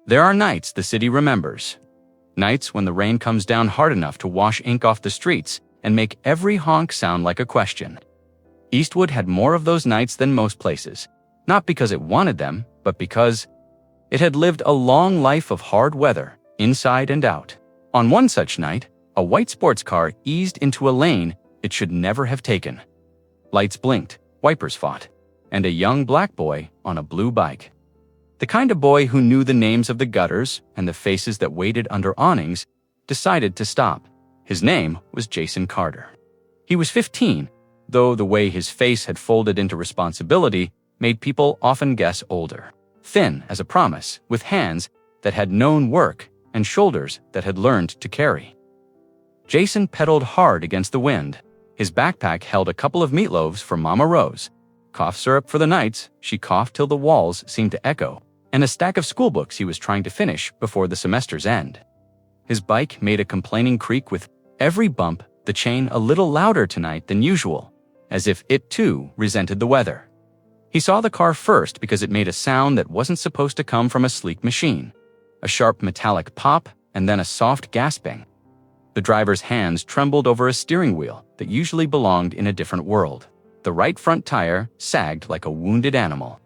There are nights the city remembers. Nights when the rain comes down hard enough to wash ink off the streets and make every honk sound like a question. Eastwood had more of those nights than most places, not because it wanted them, but because it had lived a long life of hard weather, inside and out. On one such night, a white sports car eased into a lane it should never have taken. Lights blinked, wipers fought, and a young black boy on a blue bike. The kind of boy who knew the names of the gutters and the faces that waited under awnings decided to stop. His name was Jason Carter. He was 15, though the way his face had folded into responsibility made people often guess older. Thin as a promise, with hands that had known work and shoulders that had learned to carry. Jason pedaled hard against the wind. His backpack held a couple of meatloaves for Mama Rose, cough syrup for the nights she coughed till the walls seemed to echo, and a stack of schoolbooks he was trying to finish before the semester's end. His bike made a complaining creak with every bump, the chain a little louder tonight than usual, as if it too resented the weather. He saw the car first because it made a sound that wasn't supposed to come from a sleek machine. A sharp metallic pop and then a soft gasping. The driver's hands trembled over a steering wheel that usually belonged in a different world. The right front tire sagged like a wounded animal.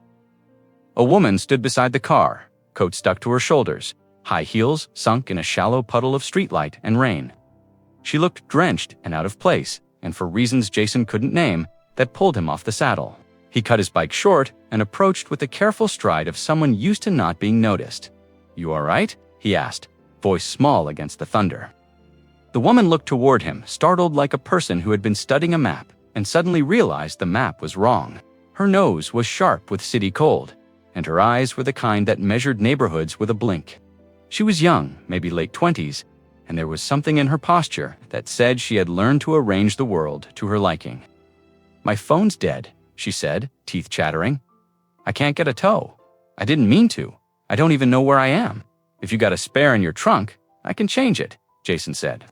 A woman stood beside the car, coat stuck to her shoulders, high heels sunk in a shallow puddle of streetlight and rain. She looked drenched and out of place, and for reasons Jason couldn't name, that pulled him off the saddle. He cut his bike short and approached with the careful stride of someone used to not being noticed. "You all right?" he asked, voice small against the thunder. The woman looked toward him, startled like a person who had been studying a map and suddenly realized the map was wrong. Her nose was sharp with city cold, and her eyes were the kind that measured neighborhoods with a blink. She was young, maybe late 20s, and there was something in her posture that said she had learned to arrange the world to her liking. "My phone's dead," she said, teeth chattering. "I can't get a tow. I didn't mean to. I don't even know where I am. If you got a spare in your trunk, I can change it," Jason said.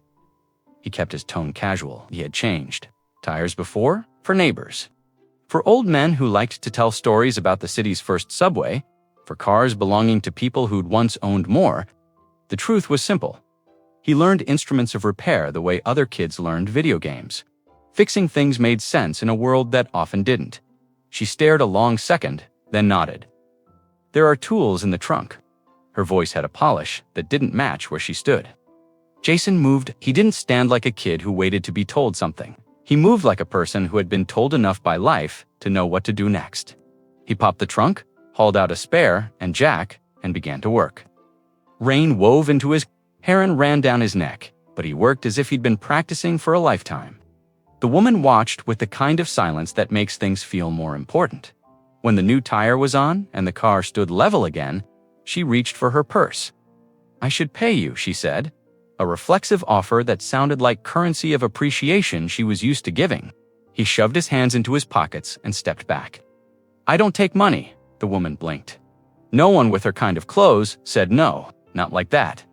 He kept his tone casual. He had changed. Tires before? For neighbors. For old men who liked to tell stories about the city's first subway, for cars belonging to people who'd once owned more. The truth was simple. He learned instruments of repair the way other kids learned video games. Fixing things made sense in a world that often didn't. She stared a long second, then nodded. "There are tools in the trunk." Her voice had a polish that didn't match where she stood. Jason moved. He didn't stand like a kid who waited to be told something. He moved like a person who had been told enough by life to know what to do next. He popped the trunk, hauled out a spare and jack, and began to work. Rain wove into his hair and ran down his neck, but he worked as if he'd been practicing for a lifetime. The woman watched with the kind of silence that makes things feel more important. When the new tire was on and the car stood level again, she reached for her purse. "I should pay you," she said, a reflexive offer that sounded like currency of appreciation she was used to giving. He shoved his hands into his pockets and stepped back. "I don't take money," the woman blinked. No one with her kind of clothes said no, not like that.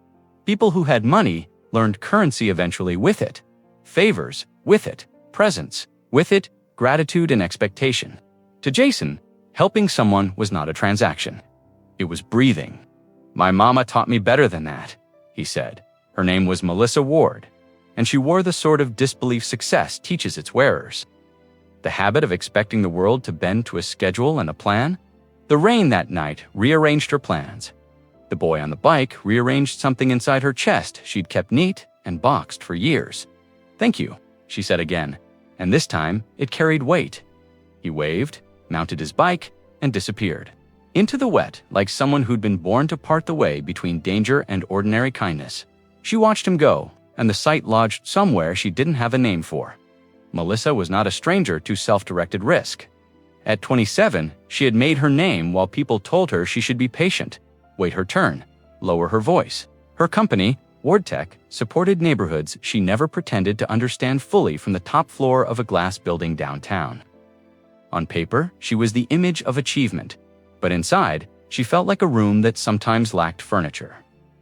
People who had money learned currency eventually with it. Favors with it, presents with it, gratitude and expectation. To Jason, helping someone was not a transaction. It was breathing. "My mama taught me better than that," he said. Her name was Melissa Ward, and she wore the sort of disbelief success teaches its wearers. The habit of expecting the world to bend to a schedule and a plan? The rain that night rearranged her plans. The boy on the bike rearranged something inside her chest she'd kept neat and boxed for years. "Thank you," she said again, and this time it carried weight. He waved, mounted his bike, and disappeared. Into the wet, like someone who'd been born to part the way between danger and ordinary kindness. She watched him go, and the sight lodged somewhere she didn't have a name for. Melissa was not a stranger to self-directed risk. At 27, she had made her name while people told her she should be patient, wait her turn, lower her voice. Her company, WardTech, supported neighborhoods she never pretended to understand fully from the top floor of a glass building downtown. On paper, she was the image of achievement, but inside, she felt like a room that sometimes lacked furniture.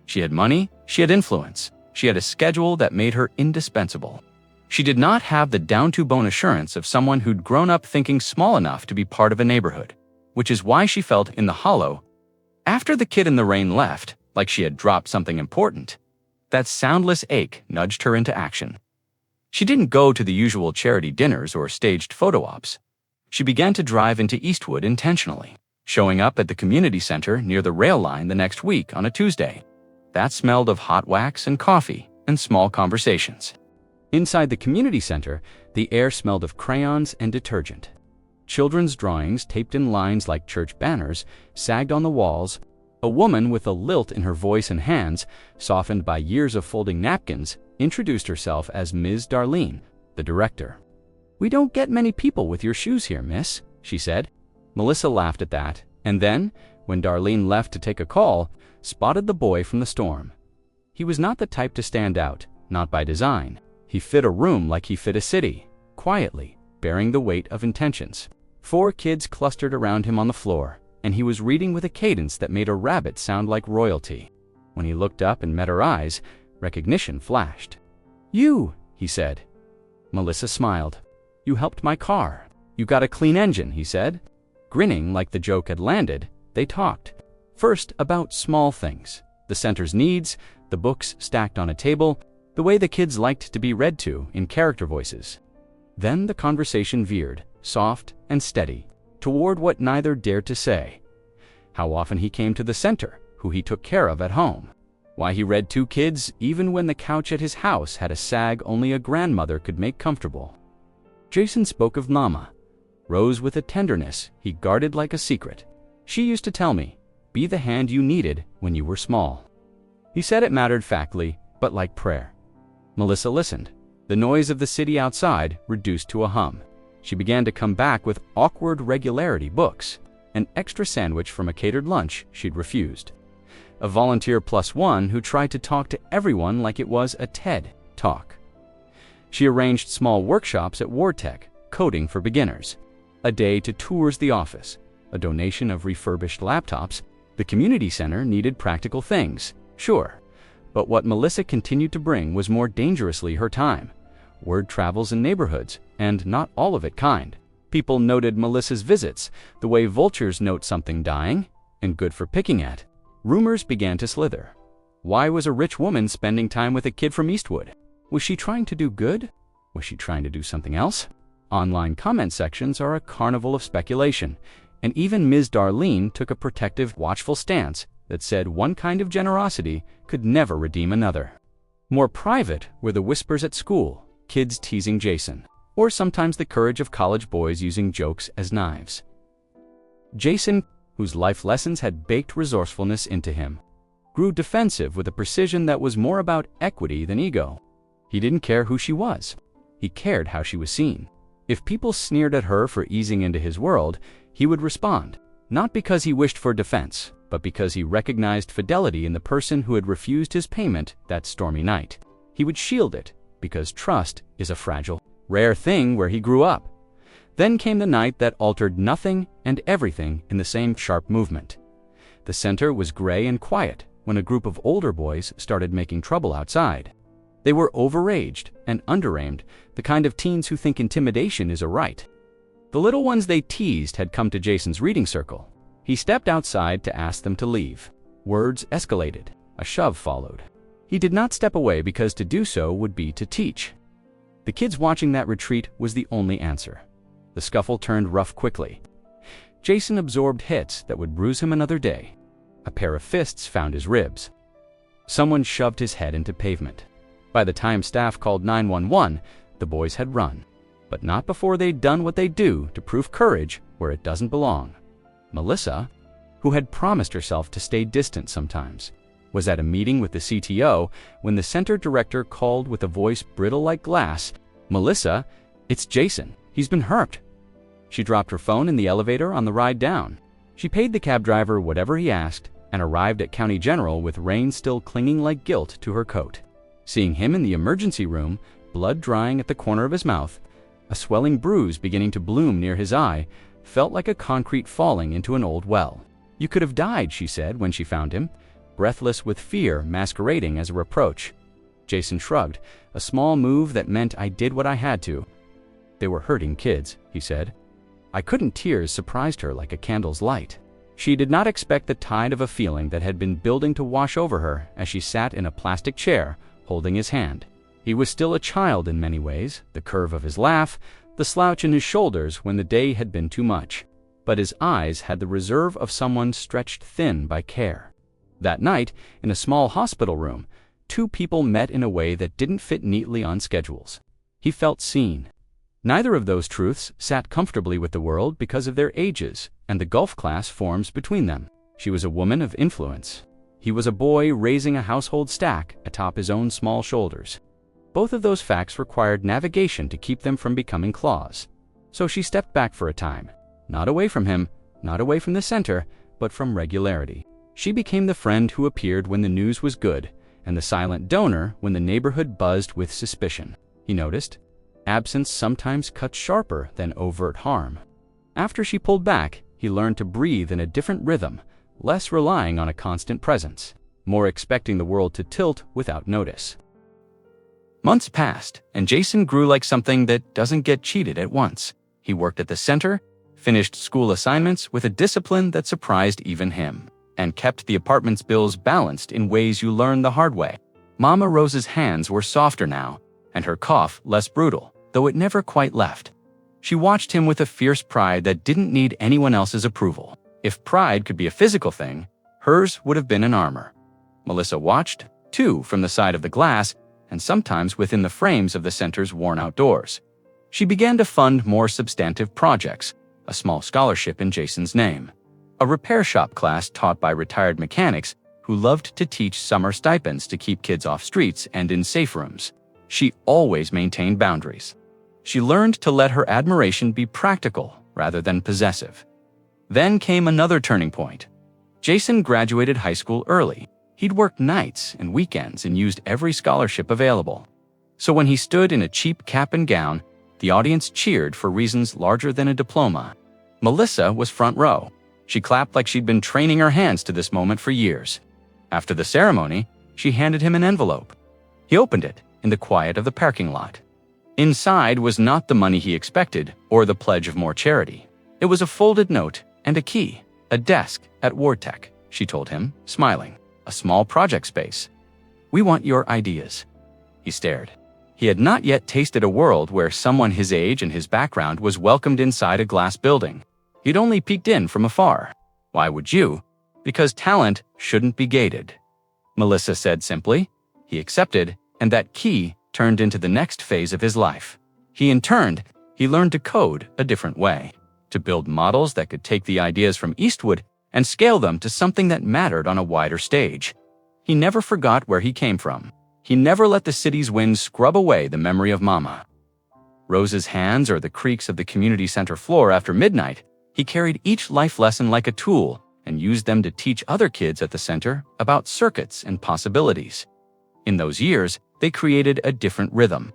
She had money, she had influence, she had a schedule that made her indispensable. She did not have the down-to-bone assurance of someone who'd grown up thinking small enough to be part of a neighborhood, which is why she felt in the hollow. After the kid in the rain left, like she had dropped something important. That soundless ache nudged her into action. She didn't go to the usual charity dinners or staged photo ops. She began to drive into Eastwood intentionally, showing up at the community center near the rail line the next week on a Tuesday. That smelled of hot wax and coffee and small conversations. Inside the community center, the air smelled of crayons and detergent. Children's drawings taped in lines like church banners sagged on the walls. A woman with a lilt in her voice and hands, softened by years of folding napkins, introduced herself as Ms. Darlene, the director. "We don't get many people with your shoes here, miss," she said. Melissa laughed at that, and then, when Darlene left to take a call, spotted the boy from the storm. He was not the type to stand out, not by design. He fit a room like he fit a city, quietly, bearing the weight of intentions. 4 kids clustered around him on the floor, and he was reading with a cadence that made a rabbit sound like royalty. When he looked up and met her eyes, recognition flashed. "You," he said. Melissa smiled. "You helped my car. You got a clean engine," he said. Grinning like the joke had landed, they talked. First about small things, the center's needs, the books stacked on a table, the way the kids liked to be read to in character voices. Then the conversation veered, soft and steady, toward what neither dared to say. How often he came to the center, who he took care of at home. Why he read 2 kids even when the couch at his house had a sag only a grandmother could make comfortable. Jason spoke of Mama, Rose with a tenderness he guarded like a secret. "She used to tell me, be the hand you needed when you were small." He said it mattered factly, but like prayer. Melissa listened. The noise of the city outside reduced to a hum. She began to come back with awkward regularity: books, an extra sandwich from a catered lunch she'd refused, a volunteer +1 who tried to talk to everyone like it was a TED Talk. She arranged small workshops at WardTech, coding for beginners, a day to tours the office, a donation of refurbished laptops. The community center needed practical things, sure, but what Melissa continued to bring was more dangerously her time. Word travels in neighborhoods, and not all of it kind. People noted Melissa's visits, the way vultures note something dying, and good for picking at. Rumors began to slither. Why was a rich woman spending time with a kid from Eastwood? Was she trying to do good? Was she trying to do something else? Online comment sections are a carnival of speculation, and even Ms. Darlene took a protective, watchful stance that said one kind of generosity could never redeem another. More private were the whispers at school, kids teasing Jason, or sometimes the courage of college boys using jokes as knives. Jason, whose life lessons had baked resourcefulness into him, grew defensive with a precision that was more about equity than ego. He didn't care who she was. He cared how she was seen. If people sneered at her for easing into his world, he would respond, not because he wished for defense, but because he recognized fidelity in the person who had refused his payment that stormy night. He would shield it, because trust is a fragile, rare thing where he grew up. Then came the night that altered nothing and everything in the same sharp movement. The center was gray and quiet when a group of older boys started making trouble outside. They were overaged and underaimed, the kind of teens who think intimidation is a right. The little ones they teased had come to Jason's reading circle. He stepped outside to ask them to leave. Words escalated. A shove followed. He did not step away because to do so would be to teach. The kids watching that retreat was the only answer. The scuffle turned rough quickly. Jason absorbed hits that would bruise him another day. A pair of fists found his ribs. Someone shoved his head into pavement. By the time staff called 911, the boys had run, but not before they'd done what they do to prove courage where it doesn't belong. Melissa, who had promised herself to stay distant sometimes, was at a meeting with the CTO when the center director called with a voice brittle like glass, "Melissa, it's Jason. He's been hurt." She dropped her phone in the elevator on the ride down. She paid the cab driver whatever he asked and arrived at County General with rain still clinging like guilt to her coat. Seeing him in the emergency room, blood drying at the corner of his mouth, a swelling bruise beginning to bloom near his eye, felt like a concrete falling into an old well. "You could have died," she said when she found him, breathless with fear masquerading as a reproach. Jason shrugged, a small move that meant I did what I had to. "They were hurting kids," he said. I couldn't. Tears surprised her like a candle's light. She did not expect the tide of a feeling that had been building to wash over her as she sat in a plastic chair, holding his hand. He was still a child in many ways, the curve of his laugh, the slouch in his shoulders when the day had been too much. But his eyes had the reserve of someone stretched thin by care. That night, in a small hospital room, two people met in a way that didn't fit neatly on schedules. He felt seen. Neither of those truths sat comfortably with the world because of their ages and the gulf class forms between them. She was a woman of influence. He was a boy raising a household stack atop his own small shoulders. Both of those facts required navigation to keep them from becoming claws. So she stepped back for a time, not away from him, not away from the center, but from regularity. She became the friend who appeared when the news was good, and the silent donor when the neighborhood buzzed with suspicion. He noticed, absence sometimes cuts sharper than overt harm. After she pulled back, he learned to breathe in a different rhythm, less relying on a constant presence, more expecting the world to tilt without notice. Months passed, and Jason grew like something that doesn't get cheated at once. He worked at the center, finished school assignments with a discipline that surprised even him, and kept the apartment's bills balanced in ways you learn the hard way. Mama Rose's hands were softer now, and her cough less brutal, though it never quite left. She watched him with a fierce pride that didn't need anyone else's approval. If pride could be a physical thing, hers would have been an armor. Melissa watched, too, from the side of the glass, and sometimes within the frames of the center's worn-out doors. She began to fund more substantive projects, a small scholarship in Jason's name, a repair shop class taught by retired mechanics who loved to teach summer stipends to keep kids off streets and in safe rooms. She always maintained boundaries. She learned to let her admiration be practical rather than possessive. Then came another turning point. Jason graduated high school early. He'd worked nights and weekends and used every scholarship available. So when he stood in a cheap cap and gown, the audience cheered for reasons larger than a diploma. Melissa was front row. She clapped like she'd been training her hands to this moment for years. After the ceremony, she handed him an envelope. He opened it in the quiet of the parking lot. Inside was not the money he expected or the pledge of more charity. It was a folded note and a key, a desk at Wardtech, she told him, smiling, a small project space. "We want your ideas." He stared. He had not yet tasted a world where someone his age and his background was welcomed inside a glass building. He'd only peeked in from afar. Why would you? Because talent shouldn't be gated. Melissa said simply. He accepted, and that key turned into the next phase of his life. He learned to code a different way, to build models that could take the ideas from Eastwood and scale them to something that mattered on a wider stage. He never forgot where he came from. He never let the city's wind scrub away the memory of Mama Rose's hands or the creaks of the community center floor after midnight. He carried each life lesson like a tool and used them to teach other kids at the center about circuits and possibilities. In those years, they created a different rhythm.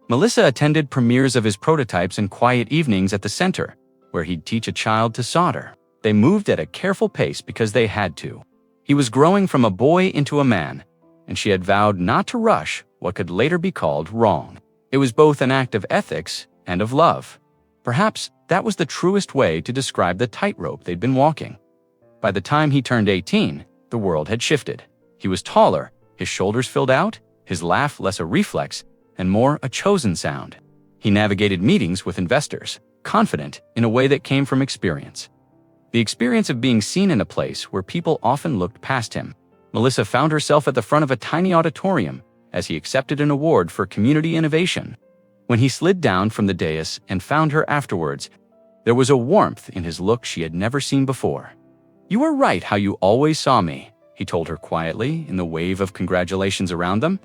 Melissa attended premieres of his prototypes and quiet evenings at the center, where he'd teach a child to solder. They moved at a careful pace because they had to. He was growing from a boy into a man, and she had vowed not to rush what could later be called wrong. It was both an act of ethics and of love. Perhaps that was the truest way to describe the tightrope they'd been walking. By the time he turned 18, the world had shifted. He was taller, his shoulders filled out, his laugh less a reflex, and more a chosen sound. He navigated meetings with investors, confident in a way that came from experience. The experience of being seen in a place where people often looked past him. Melissa found herself at the front of a tiny auditorium as he accepted an award for community innovation. When he slid down from the dais and found her afterwards, there was a warmth in his look she had never seen before. "You were right how you always saw me," he told her quietly in the wave of congratulations around them.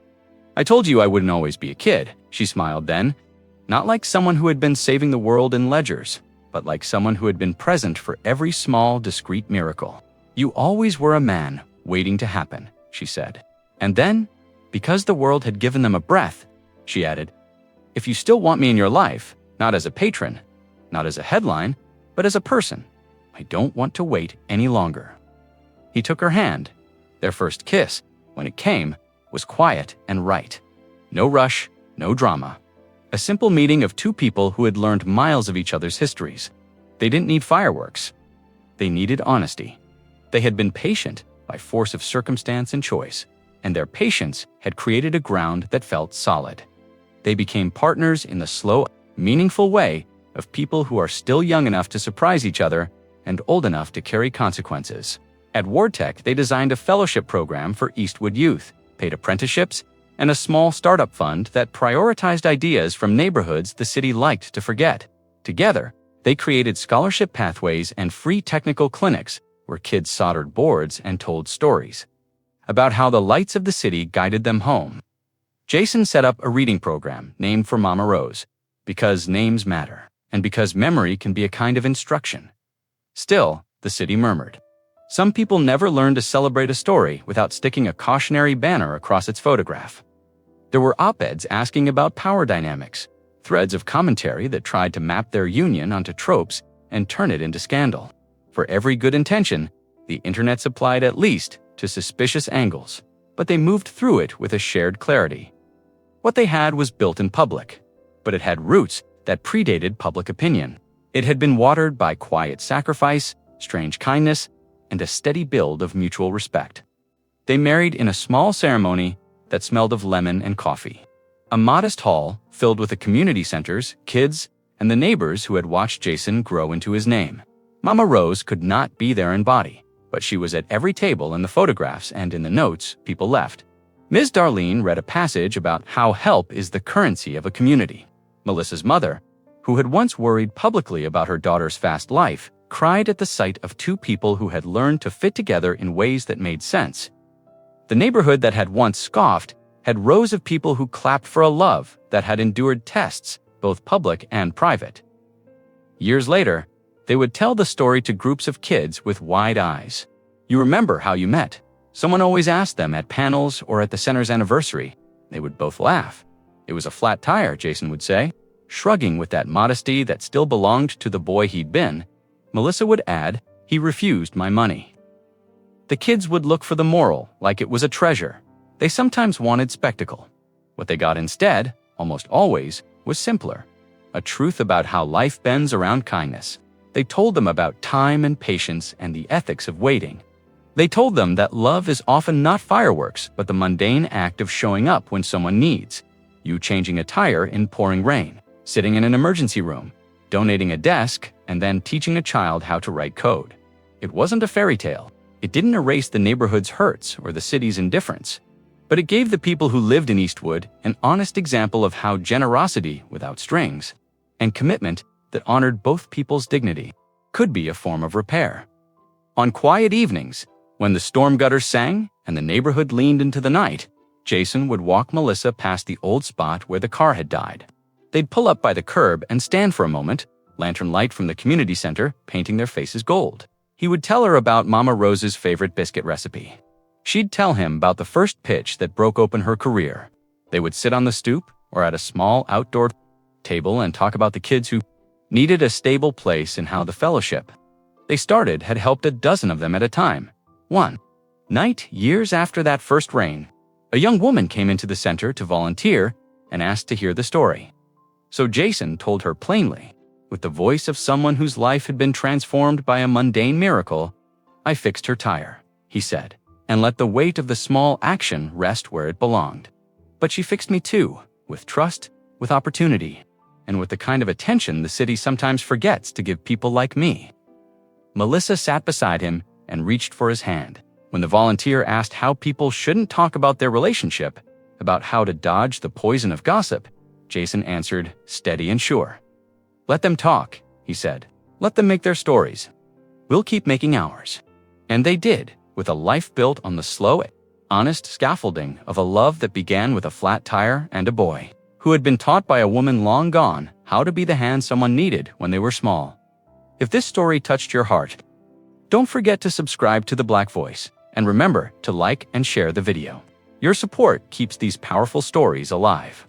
"I told you I wouldn't always be a kid," she smiled then, not like someone who had been saving the world in ledgers, but like someone who had been present for every small, discreet miracle. "You always were a man waiting to happen," she said. And then, because the world had given them a breath, she added, "If you still want me in your life, not as a patron, not as a headline, but as a person, I don't want to wait any longer." He took her hand. Their first kiss, when it came, was quiet and right. No rush, no drama. A simple meeting of two people who had learned miles of each other's histories. They didn't need fireworks. They needed honesty. They had been patient by force of circumstance and choice, and their patience had created a ground that felt solid. They became partners in the slow, meaningful way of people who are still young enough to surprise each other and old enough to carry consequences. At WarTech, they designed a fellowship program for Eastwood youth, paid apprenticeships, and a small startup fund that prioritized ideas from neighborhoods the city liked to forget. Together, they created scholarship pathways and free technical clinics where kids soldered boards and told stories about how the lights of the city guided them home. Jason set up a reading program named for Mama Rose, because names matter, and because memory can be a kind of instruction. Still, the city murmured. Some people never learn to celebrate a story without sticking a cautionary banner across its photograph. There were op-eds asking about power dynamics, threads of commentary that tried to map their union onto tropes and turn it into scandal. For every good intention, the internet supplied at least to suspicious angles, but they moved through it with a shared clarity. What they had was built in public, but it had roots that predated public opinion. It had been watered by quiet sacrifice, strange kindness, and a steady build of mutual respect. They married in a small ceremony that smelled of lemon and coffee. A modest hall filled with the community centers, kids, and the neighbors who had watched Jason grow into his name. Mama Rose could not be there in body, but she was at every table in the photographs and in the notes people left. Ms. Darlene read a passage about how help is the currency of a community. Melissa's mother, who had once worried publicly about her daughter's fast life, cried at the sight of two people who had learned to fit together in ways that made sense. The neighborhood that had once scoffed had rows of people who clapped for a love that had endured tests, both public and private. Years later, they would tell the story to groups of kids with wide eyes. You remember how you met? Someone always asked them at panels or at the center's anniversary. They would both laugh. It was a flat tire, Jason would say. Shrugging with that modesty that still belonged to the boy he'd been, Melissa would add, he refused my money. The kids would look for the moral like it was a treasure. They sometimes wanted spectacle. What they got instead, almost always, was simpler. A truth about how life bends around kindness. They told them about time and patience and the ethics of waiting. They told them that love is often not fireworks, but the mundane act of showing up when someone needs. You changing a tire in pouring rain, sitting in an emergency room, donating a desk, and then teaching a child how to write code. It wasn't a fairy tale. It didn't erase the neighborhood's hurts or the city's indifference. But it gave the people who lived in Eastwood an honest example of how generosity without strings and commitment that honored both people's dignity could be a form of repair. On quiet evenings, when the storm gutters sang and the neighborhood leaned into the night, Jason would walk Melissa past the old spot where the car had died. They'd pull up by the curb and stand for a moment, lantern light from the community center painting their faces gold. He would tell her about Mama Rose's favorite biscuit recipe. She'd tell him about the first pitch that broke open her career. They would sit on the stoop or at a small outdoor table and talk about the kids who needed a stable place and how the fellowship they started had helped a dozen of them at a time. One night, years after that first rain, a young woman came into the center to volunteer and asked to hear the story. So Jason told her plainly, with the voice of someone whose life had been transformed by a mundane miracle, I fixed her tire, he said, and let the weight of the small action rest where it belonged. But she fixed me too, with trust, with opportunity, and with the kind of attention the city sometimes forgets to give people like me. Melissa sat beside him and reached for his hand. When the volunteer asked how people shouldn't talk about their relationship, about how to dodge the poison of gossip, Jason answered, steady and sure. Let them talk, he said. Let them make their stories. We'll keep making ours. And they did, with a life built on the slow, honest scaffolding of a love that began with a flat tire and a boy who had been taught by a woman long gone how to be the hand someone needed when they were small. If this story touched your heart, don't forget to subscribe to The Black Voice, and remember to like and share the video. Your support keeps these powerful stories alive.